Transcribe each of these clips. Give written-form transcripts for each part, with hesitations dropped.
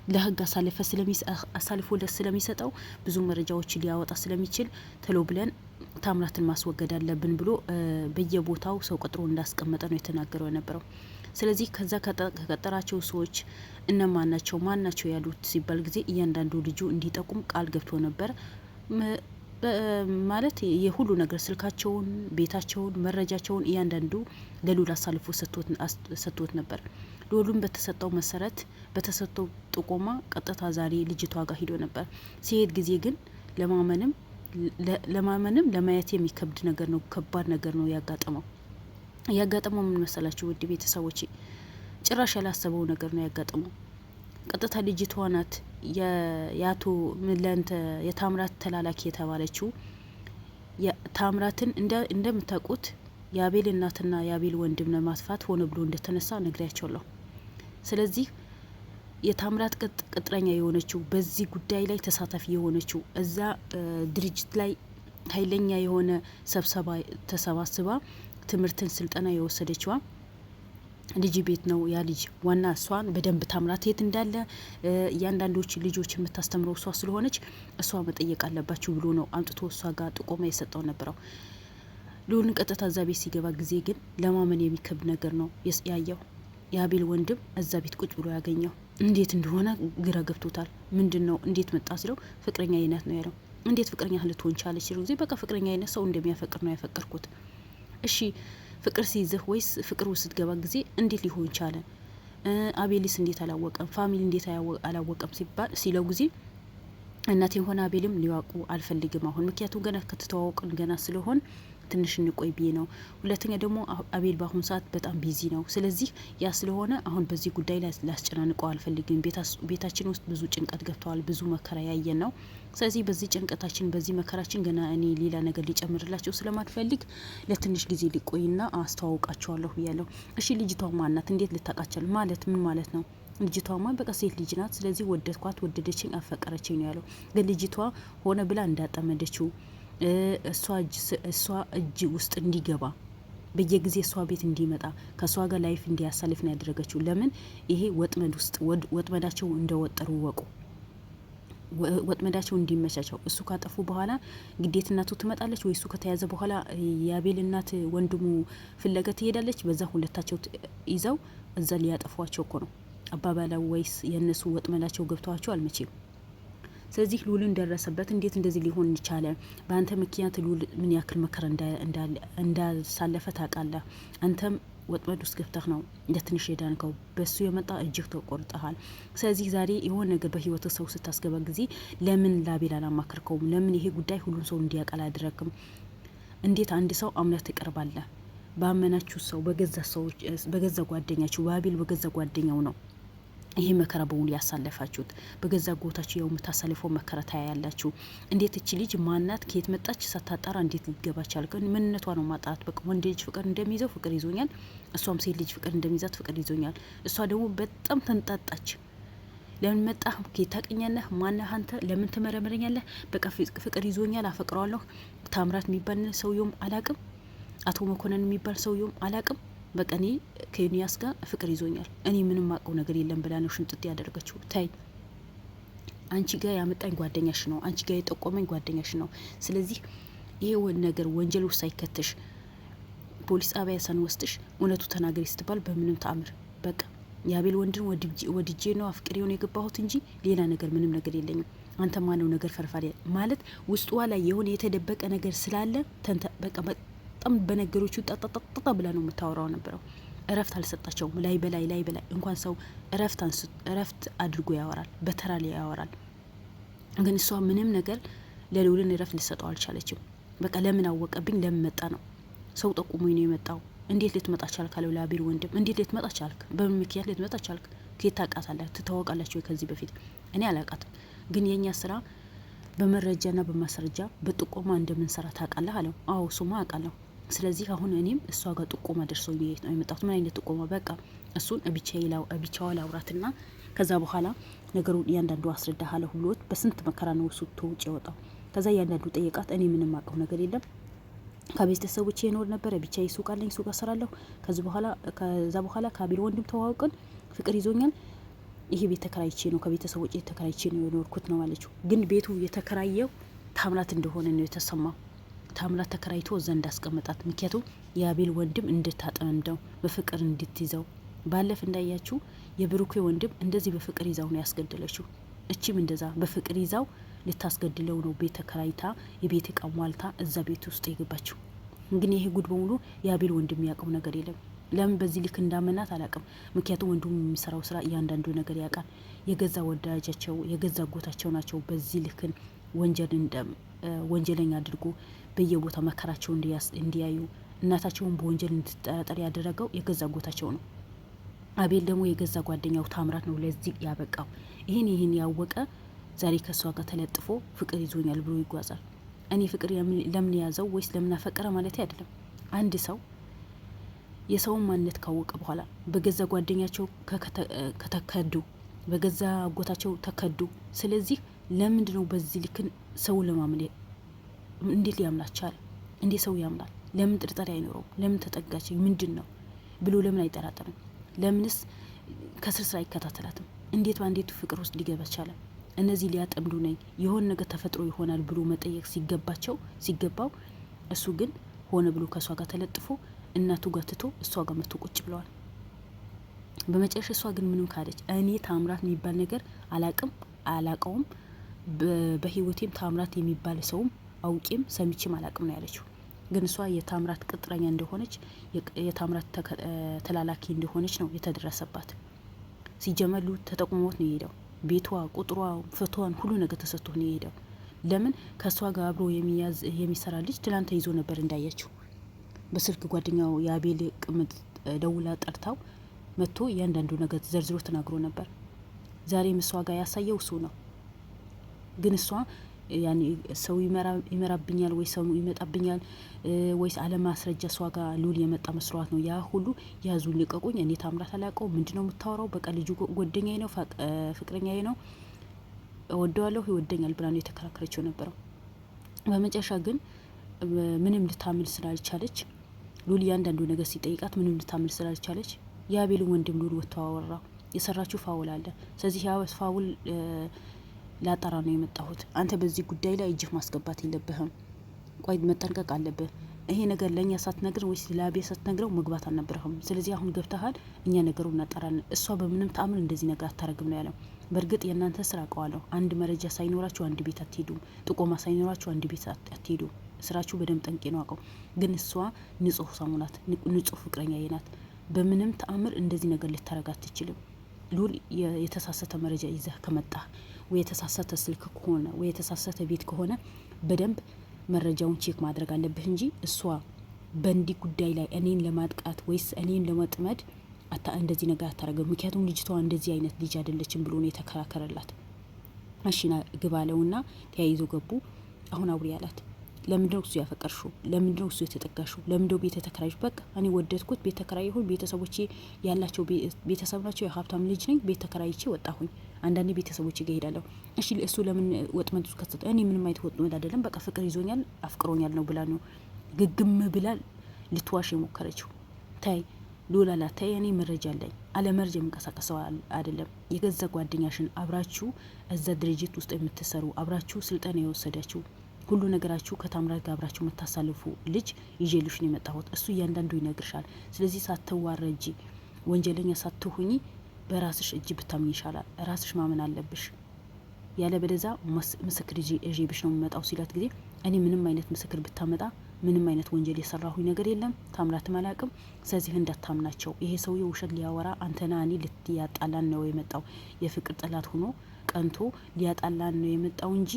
ለህግ አሳልፎ ስለሚሰጠው ብዙ መረጃዎች ሊያወጣ ስለሚችል ተሎ ብለን ታምራትን ማስወገድ አለብን ብሎ በየቦታው ሰው ቀጥሮ እንዳስቀመጠ ነው የተናገረው የነበረው። ስለዚህ ከዛ ከቀጠራቸው ሰዎች እነማን ናቸው ማን ናቸው ያሉት ሲባል ጊዜ እያንዳንዱ ልጁ እንዲጠቁም ቃል ገብቶ ነበር። ማለት የሁሉ ነገር ስልካቸውን፣ ቤታቸውን፣ መረጃቸውን እያንዳንዱ ለሉል አሳልፎ ሰጥቶት ነበር። ሉሉም በተሰጠው መሰረት በተሰጠው ጥቆማ ቀጥታ ዛሬ ልጅቷ ጋር ሂዶ ነበር። ሲሄድ ጊዜ ግን ለማመንም ለማየት የሚከብድ ነገር ነው። ከባድ ነገር ነው ያጋጠመው ምን መሰላችሁ ውድ ቤተሰቦች? ጭራሽ ያላሰበው ነገር ነው ያጋጠመው። ቀጥታ ልጅቷ ናት የአቶ ምለንተ የታምራት ተላላኪ የተባለችው። ታምራትን እንደምታውቁት የአቤል እናትና የአቤል ወንድም ለማጥፋት ሆነ ብሎ እንደተነሳ ነግሬያቸዋለሁ። ስለዚህ የታምራት ቅጥረኛ የሆነችው በዚህ ጉዳይ ላይ ተሳታፊ የሆነችው እዛ ድርጅት ላይ ኃይለኛ የሆነ ስብሰባ ተሰባስባ ትምህርትን ስልጠና የወሰደችዋ ልጅ ቤት ነው ያ ልጅ ዋና እሷን በደንብ ታምራት የት እንዳለ እያንዳንዶች ልጆች የምታስተምረው እሷ ስለሆነች እሷ መጠየቅ አለባችሁ ብሎ ነው አምጥቶ እሷ ጋር ጥቆማ የሰጠው ነበረው። ሉልን ቀጥታ እዛ ቤት ሲገባ ጊዜ ግን ለማመን የሚከብድ ነገር ነው ያየው። የአቤል ወንድም እዛ ቤት ቁጭ ብሎ ያገኘው እንዴት እንደሆነ ግራ ገብቶታል። ምንድን ነው እንዴት መጣ ሲለው ፍቅረኛ አይነት ነው ያለው። እንዴት ፍቅረኛ ልትሆን ቻለች ሲለው ጊዜ በቃ ፍቅረኛ አይነት ሰው እንደሚያፈቅር ነው ያፈቀርኩት። እሺ ፍቅር ሲይዝህ ወይስ ፍቅር ውስጥ ስትገባ ጊዜ እንዴት ሊሆን ቻለ? አቤልስ እንዴት አላወቀም? ፋሚሊ እንዴት አላወቀም ሲለው ጊዜ እናቴን ሆነ አቤልም ሊዋቁ አልፈልግም አሁን ምክንያቱም ገና ከተተዋወቅን ገና ስለሆን ትንሽ እንቆይ ብዬ ነው። ሁለተኛ ደግሞ አቤል በአሁኑ ሰዓት በጣም ቢዚ ነው። ስለዚህ ያ ስለሆነ አሁን በዚህ ጉዳይ ላይ ላስጨናንቀው አልፈልግም። ቤታችን ውስጥ ብዙ ጭንቀት ገብተዋል። ብዙ መከራ ያየን ነው። ስለዚህ በዚህ ጭንቀታችን በዚህ መከራችን ገና እኔ ሌላ ነገር ሊጨምርላቸው ስለማትፈልግ ለትንሽ ጊዜ ሊቆይና አስተዋውቃቸዋለሁ ብያለሁ። እሺ ልጅቷ ማናት? እንዴት ልታቃቸል? ማለት ምን ማለት ነው? ልጅቷማ በቃ ሴት ልጅ ናት። ስለዚህ ወደድኳት፣ ወደደችኝ፣ አፈቀረችኝ ነው ያለው። ግን ልጅቷ ሆነ ብላ እንዳጠመደችው እሷ እጅ ውስጥ እንዲገባ በየጊዜ እሷ ቤት እንዲመጣ ከእሷ ጋር ላይፍ እንዲያሳልፍ ነው ያደረገችው። ለምን ይሄ ወጥመድ ውስጥ ወጥመዳቸው እንደወጠሩ ወቁ። ወጥመዳቸው እንዲመቻቸው እሱ ካጠፉ በኋላ ግዴት እናቱ ትመጣለች ወይ እሱ ከተያዘ በኋላ የአቤል እናት ወንድሙ ፍለጋ ትሄዳለች። በዛ ሁለታቸው ይዘው እዛ ሊያጠፏቸው እኮ ነው አባባላው። ወይስ የእነሱ ወጥመዳቸው ገብተዋቸው አልመቼም። ስለዚህ ሉልን ደረሰበት። እንዴት እንደዚህ ሊሆን ይቻለ? በአንተ ምክንያት ሉል ምን ያክል መከራ እንዳሳለፈ ታውቃለህ። አንተም ወጥመድ ውስጥ ገብተህ ነው ለትንሽ የዳንከው። በሱ የመጣ እጅግ ተቆርጠሃል። ስለዚህ ዛሬ የሆነ ነገር በህይወት ሰው ስታስገባ ጊዜ ለምን ላቤል አላማከርከውም? ለምን ይሄ ጉዳይ ሁሉም ሰው እንዲያውቅ አላደረግም? እንዴት አንድ ሰው አምነህ ትቀርባለህ? ባመናችሁ ሰው በገዛ ጓደኛችሁ በአቤል በገዛ ጓደኛው ነው ይሄ መከራ በሙሉ ያሳለፋችሁት። በገዛ ጎታችሁ ያው የምታሳልፈው መከራ ታያላችሁ። እንዴት እቺ ልጅ ማናት ከየት መጣች ሳታጣራ እንዴት ሊገባቻል? ግን ምንነቷ ነው ማጣራት። በቃ ወንድ ልጅ ፍቅር እንደሚይዘው ፍቅር ይዞኛል፣ እሷም ሴት ልጅ ፍቅር እንደሚይዛት ፍቅር ይዞኛል። እሷ ደግሞ በጣም ተንጣጣች። ለምን መጣ? ከየት ታውቀኛለህ? ማነህ አንተ? ለምን ትመረምረኛለህ? በቃ ፍቅር ይዞኛል፣ አፈቅረዋለሁ። ታምራት የሚባል ሰውየውም አላቅም፣ አቶ መኮንን የሚባል ሰውየውም አላቅም። በቃ እኔ ከዩኒያስ ጋር ፍቅር ይዞኛል። እኔ ምንም ማቀው ነገር የለም ብላ ነው ሽምጥጥ ያደረገችው። ታይ አንቺ ጋር ያመጣኝ ጓደኛሽ ነው፣ አንቺ ጋር የጠቆመኝ ጓደኛሽ ነው። ስለዚህ ይሄ ነገር ወንጀል ውስጥ ሳይከተሽ ፖሊስ ጣቢያ ሳንወስድሽ እውነቱ ተናገሪ ስትባል በምንም ተአምር በቃ የአቤል ወንድን ወድጄ ነው አፍቅሬ ነው የገባሁት እንጂ ሌላ ነገር ምንም ነገር የለኝም። አንተ ማነው ነገር ፈርፋሪ ማለት ውስጧ ላይ የሆነ የተደበቀ ነገር ስላለ በቃ በጣም በነገሮቹ ጣጣጣጣ ብላ ነው የምታወራው ነበረው። እረፍት አልሰጣቸውም። ላይ በላይ እንኳን ሰው እረፍት አድርጎ ያወራል፣ በተራ ላይ ያወራል። ግን እሷ ምንም ነገር ለልውልን እረፍት ልሰጠው አልቻለችም። በቃ ለምን አወቀብኝ? ለምን መጣ ነው? ሰው ጠቁሞኝ ነው የመጣው። እንዴት ልትመጣ ቻልክ? አለው ለአቤል ወንድም። እንዴት ልትመጣ ቻልክ? በምን ምክንያት ልትመጣ ቻልክ? ከየት ታውቃታለህ? ትታወቃላችሁ ከዚህ በፊት? እኔ አላውቃትም። ግን የኛ ስራ በመረጃና በማስረጃ በጥቆማ እንደምንሰራ ታውቃለህ አለው። አዎ ሱማ አውቃለሁ። ስለዚህ አሁን እኔም እሷ ጋር ጥቆማ ደርሰው ነው የመጣሁት። ምን አይነት ጥቆማ? በቃ እሱን ብቻዋ ላውራትና ከዛ በኋላ ነገሩን እያንዳንዱ አስረዳሃለሁ ብሎት በስንት መከራ ነው እሱ ተውጭ የወጣው። ከዛ እያንዳንዱ ጠየቃት። እኔ ምንም አውቀው ነገር የለም፣ ከቤተሰቦቼ ይኖር ነበረ፣ ብቻዬ ሱቅ አለኝ፣ ሱቅ እሰራለሁ። ከዛ በኋላ ከአቤል ወንድም ተዋውቀን ፍቅር ይዞኛል። ይሄ ቤት ተከራይቼ ነው ከቤተሰቦቼ ተከራይቼ ነው የኖርኩት ነው አለችው። ግን ቤቱ የተከራየው ታምራት እንደሆነ ነው የተሰማው። ታምራት ተከራይቶ እዛ እንዳስቀመጣት፣ ምክንያቱም የአቤል ወንድም እንድታጠምደው በፍቅር እንድትይዘው። ባለፍ እንዳያችሁ የብሩኬ ወንድም እንደዚህ በፍቅር ይዛው ነው ያስገደለችው። እቺም እንደዛ በፍቅር ይዛው ልታስገድለው ነው ቤት ተከራይታ የቤት እቃ ሟልታ እዛ ቤት ውስጥ የገባችው። ግን ይሄ ጉድ በሙሉ የአቤል ወንድም ያውቀው ነገር የለም። ለምን በዚህ ልክ እንዳመናት አላውቅም። ምክንያቱም ወንድሙ የሚሰራው ስራ እያንዳንዱ ነገር ያውቃል። የገዛ ወዳጃቸው የገዛ አጎታቸው ናቸው በዚህ ልክን ወንጀለኛ አድርጎ በየቦታ መከራቸው እንዲያዩ እናታቸውን በወንጀል እንድትጠረጠር ያደረገው የገዛ አጎታቸው ነው። አቤል ደግሞ የገዛ ጓደኛው ታምራት ነው ለዚህ ያበቃው። ይህን ያወቀ ዛሬ ከሷ ጋር ተለጥፎ ፍቅር ይዞኛል ብሎ ይጓዛል። እኔ ፍቅር ለምን ያዘው ወይስ ለምን አፈቀረ ማለት አይደለም። አንድ ሰው የሰውን ማንነት ካወቀ በኋላ በገዛ ጓደኛቸው ከተከዱ፣ በገዛ አጎታቸው ተከዱ። ስለዚህ ለምንድን ነው በዚህ ልክን ሰው ለማመን እንዴት ሊያምናት ቻለ? እንዴት ሰው ያምናል? ለምን ጥርጣሬ አይኖረውም? ለምን ተጠጋች? ምንድን ነው ብሎ ለምን አይጠራጠርም? ለምንስ ከስር ስራ አይከታተላትም? እንዴት በአንዴቱ ፍቅር ውስጥ ሊገባ ቻለ? እነዚህ ሊያጠምዱ ነኝ የሆነ ነገር ተፈጥሮ ይሆናል ብሎ መጠየቅ ሲገባው እሱ ግን ሆነ ብሎ ከእሷ ጋር ተለጥፎ እናቱ ጋር ትቶ እሷ ጋር መጥቶ ቁጭ ብለዋል። በመጨረሻ እሷ ግን ምንም ካለች እኔ ታምራት የሚባል ነገር አላቀውም በህይወቴም ታምራት የሚባል ሰውም አውቄም ሰምቼም አላቅም ነው ያለችው። ግን እሷ የታምራት ቅጥረኛ እንደሆነች የታምራት ተላላኪ እንደሆነች ነው የተደረሰባት። ሲጀመሉ ተጠቁሞት ነው የሄደው። ቤቷ፣ ቁጥሯ፣ ፎቶዋን ሁሉ ነገር ተሰጥቶ ነው የሄደው። ለምን ከእሷ ጋር አብሮ የሚሰራ ልጅ ትላንት ይዞ ነበር እንዳያችው። በስልክ ጓደኛው የአቤል ቅምጥ ደውላ ጠርታው መጥቶ እያንዳንዱ ነገር ዘርዝሮ ተናግሮ ነበር። ዛሬም እሷ ጋር ያሳየው እሱ ነው። ግን እሷ ያኔ ሰው ይመራብኛል ወይ ሰው ይመጣብኛል ወይስ አለማስረጃ እሷ ጋር ሉል የመጣ መስሏት ነው ያ ሁሉ ያዙን ልቀቁኝ፣ እኔ ታምራት አላውቀው፣ ምንድነው የምታወራው? በቃ ልጁ ጓደኛዬ ነው ፍቅረኛዬ ነው እወደዋለሁ ይወደኛል ብላ ነው የተከራከረችው ነበረው። በመጨረሻ ግን ምንም ልታምል ስላልቻለች ሉል እያንዳንዱ ነገር ሲጠይቃት ምንም ልታምል ስላልቻለች የአቤልን ወንድም ሉል ወጥቶ አወራ። የሰራችው ፋውል አለ። ስለዚህ ያ ፋውል ላጣራ ነው የመጣሁት። አንተ በዚህ ጉዳይ ላይ እጅህ ማስገባት የለብህም። ቆይ መጠንቀቅ አለብህ። ይሄ ነገር ለእኛ ሳትነግር ወይስ ለአቤል ሳትነግረው መግባት አልነበረህም። ስለዚህ አሁን ገብተሃል፣ እኛ ነገሩ እናጣራለን። እሷ በምንም ተአምር እንደዚህ ነገር አታረግም ነው ያለው። በእርግጥ የእናንተ ስራ አውቀዋለሁ። አንድ መረጃ ሳይኖራችሁ አንድ ቤት አትሄዱም። ጥቆማ ሳይኖራችሁ አንድ ቤት አትሄዱም። ስራችሁ በደንብ ጠንቄ ነው አውቀው። ግን እሷ ንጹህ ሰው ናት፣ ንጹህ ፍቅረኛ ናት። በምንም ተአምር እንደዚህ ነገር ልታረግ አትችልም። ሉል የተሳሰተ መረጃ ይዘህ ከመጣ ወይ የተሳሰተ ስልክ ከሆነ ወይ የተሳሰተ ቤት ከሆነ በደንብ መረጃውን ቼክ ማድረግ አለብህ እንጂ እሷ በእንዲህ ጉዳይ ላይ እኔን ለማጥቃት ወይስ እኔን ለመጥመድ እንደዚህ ነገር አታረገም። ምክንያቱም ልጅቷ እንደዚህ አይነት ልጅ አይደለችም ብሎ ነው የተከራከረላት። እሺና ግባለውና ተያይዞ ገቡ። አሁን አውሪ ያላት ለምንድነው እሱ ያፈቀርሽው? ለምንድነው እሱ የተጠጋሽው? ለምንድነው ቤት ተከራይሽ? በቃ እኔ ወደድኩት፣ ቤት ተከራይሁኝ። ቤተሰቦቼ ያላቸው ቤተሰብ ናቸው። የሀብታም ልጅ ነኝ። ቤት ተከራይቼ ወጣሁኝ። አንዳንዴ ቤተሰቦቼ ጋር ሄዳለሁ። እሺ እሱ ለምን ወጥመድ ውስጥ ከተተ? እኔ ምንም አይነት ወጥመድ አይደለም፣ በቃ ፍቅር ይዞኛል፣ አፍቅሮኛል ነው ብላ ነው ግግም ብላ ልትዋሽ የሞከረችው። ታይ ሉላላ ታይ፣ እኔ መረጃ አለኝ። አለ መረጃ የምንቀሳቀሰው አይደለም። የገዛ ጓደኛሽን አብራችሁ እዛ ድርጅት ውስጥ የምትሰሩ አብራችሁ ስልጠና የወሰዳችሁ ሁሉ ነገራችሁ ከታምራት ጋር አብራችሁ የምታሳልፉ ልጅ ይዤልሽ ነው የመጣሁት። እሱ እያንዳንዱ ይነግርሻል። ስለዚህ ሳትዋረጂ ወንጀለኛ ሳትሆኚ በራስሽ እጅ ብታምኝ ይሻላል። ራስሽ ማመን አለብሽ። ያለ በለዛ ምስክር ይዤብሽ ነው የምመጣው ሲላት ጊዜ እኔ ምንም አይነት ምስክር ብታመጣ ምንም አይነት ወንጀል የሰራሁኝ ነገር የለም፣ ታምራትም አላቅም። ስለዚህ እንዳታምናቸው። ይሄ ሰውዬ ውሸት ሊያወራ አንተና እኔ ልትያጣላን ነው የመጣው። የፍቅር ጠላት ሆኖ ቀንቶ ሊያጣላን ነው የመጣው እንጂ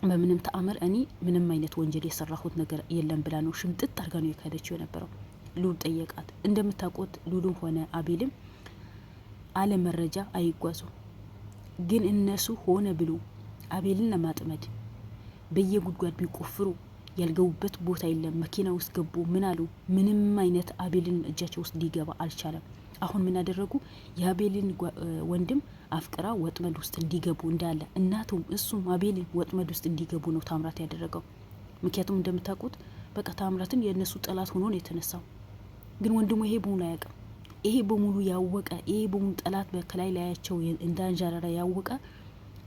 በምንም ተአምር እኔ ምንም አይነት ወንጀል የሰራሁት ነገር የለም ብላ ነው ሽምጥጥ አርጋ ነው የካደችው የነበረው። ሉል ጠየቃት። እንደምታውቁት ሉልም ሆነ አቤልም አለ መረጃ አይጓዙ። ግን እነሱ ሆነ ብሎ አቤልን ለማጥመድ በየጉድጓድ ቢቆፍሩ ያልገቡበት ቦታ የለም። መኪና ውስጥ ገቡ። ምን አሉ? ምንም አይነት አቤልን እጃቸው ውስጥ ሊገባ አልቻለም። አሁን ምን አደረጉ? የአቤልን ወንድም አፍቅራ ወጥመድ ውስጥ እንዲገቡ እንዳለ እናቱም እሱም አቤልን ወጥመድ ውስጥ እንዲገቡ ነው ታምራት ያደረገው። ምክንያቱም እንደምታውቁት በቃ ታምራትን የእነሱ ጠላት ሆኖ ነው የተነሳው። ግን ወንድሙ ይሄ በሆነ አያውቅም። ይሄ በሙሉ ያወቀ ይሄ በሙሉ ጠላት በከላይ ላያቸው እንዳንዣረረ ያወቀ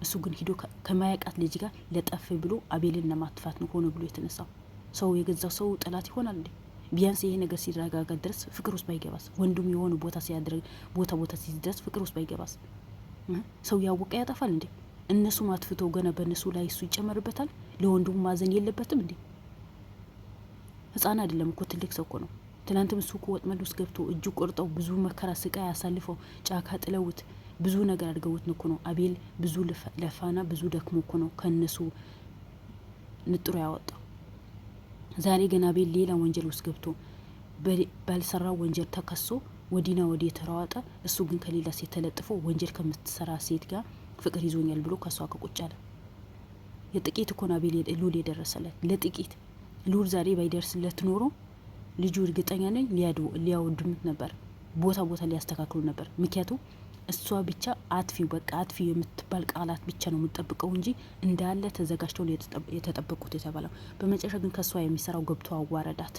እሱ ግን ሂዶ ከማያውቃት ልጅ ጋር ለጠፍ ብሎ አቤልን ለማጥፋት ነው ሆነ ብሎ የተነሳው። ሰው የገዛው ሰው ጠላት ይሆናል እንዴ? ቢያንስ ይሄ ነገር ሲረጋጋ ድረስ ፍቅር ውስጥ ባይገባስ? ወንድም የሆኑ ቦታ ሲያደርግ ቦታ ሲደርስ ፍቅር ውስጥ ባይገባስ? ሰው ያወቀ ያጠፋል እንዴ? እነሱም አጥፍተው ገና በእነሱ ላይ እሱ ይጨመርበታል። ለወንድሙ ማዘን የለበትም እንዴ? ህፃን አይደለም እኮ ትልቅ ሰው እኮ ነው። ትናንትም እሱ እኮ ወጥመድ ውስጥ ገብቶ እጁ ቆርጠው ብዙ መከራ ስቃይ አሳልፈው ጫካ ጥለውት ብዙ ነገር አድርገውት እኮ ነው። አቤል ብዙ ለፋና ብዙ ደክሞ እኮ ነው ከነሱ ንጥሮ ያወጣው። ዛሬ ግን አቤል ሌላ ወንጀል ውስጥ ገብቶ ባልሰራው ወንጀል ተከሶ ወዲና ወዲ የተራዋጠ፣ እሱ ግን ከሌላ ሴት ተለጥፎ ወንጀል ከምትሰራ ሴት ጋር ፍቅር ይዞኛል ብሎ ከሷ ከቁጭ አለ። የጥቂት እኮ ነው አቤል ሉል የደረሰለት ለጥቂት። ሉል ዛሬ ባይደርስለት ኖሮ ልጁ እርግጠኛ ነኝ ሊያወድሙት ነበር፣ ቦታ ሊያስተካክሉ ነበር። ምክንያቱም እሷ ብቻ አጥፊው በቃ አጥፊው የምትባል ቃላት ብቻ ነው የምትጠብቀው እንጂ እንዳለ ተዘጋጅተው የተጠበቁት የተባለው። በመጨረሻ ግን ከሷ የሚሰራው ገብቶ አዋረዳት።